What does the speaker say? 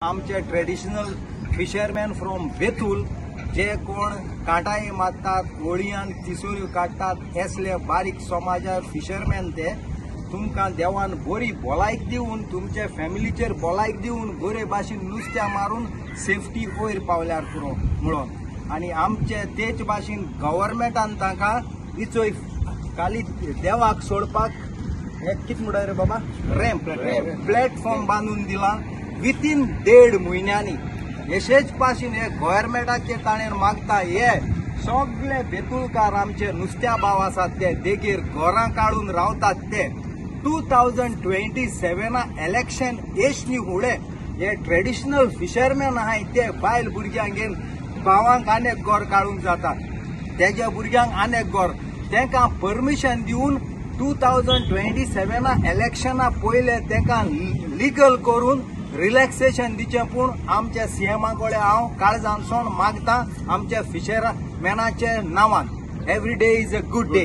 आमचे traditional fisherman from Betul जे कोण कांटाई मारतात, होळयान तिसोऱ्यो काडटात, असले बारीक समाजा फिशरमॅन ते तुमकां देवान बरी भलायक दिवन तुमच्या फॅमिलीचेर भलायक दिवन बरे भाशेन नुस्त्या मारून सेफ्टी वयर पावल्यार पुरो म्हणून आनी आमचे तेच भाशेन गव्हर्मेंटान तांकां इचोय खाली देवाक सोडपाक हे कितें म्हणटा रे बाबा रॅम्प प्लॅटफॉर्म बांदून दिला विथीन 1.5 म्हयन्यांनी अशेच भाशेन हे गव्हर्मेंटाचे ताणें मागता हे सगळे बेतूलकार आमचे नुस्त्या भाव आसात ते देगेर घरां काडून रावतात ते 2027 इलेक्शन येशनी फुडें हे ट्रेडिशनल फिशरमॅन आहाय ते बायल भुरग्यांक घेवन भावांक आनेक घर काडूंक जाता तेज्या भुरग्यांक आनेक घर तांकां परमिशन दिवन 2027 इलेक्शना पयले तांकां लिगल करून रिलॅक्सेशन दिचें पूण आमच्या सीएमा कडेन हांव काळजानसून मागतां आमच्या फिशरमॅनाचे नांवान every day is a good day.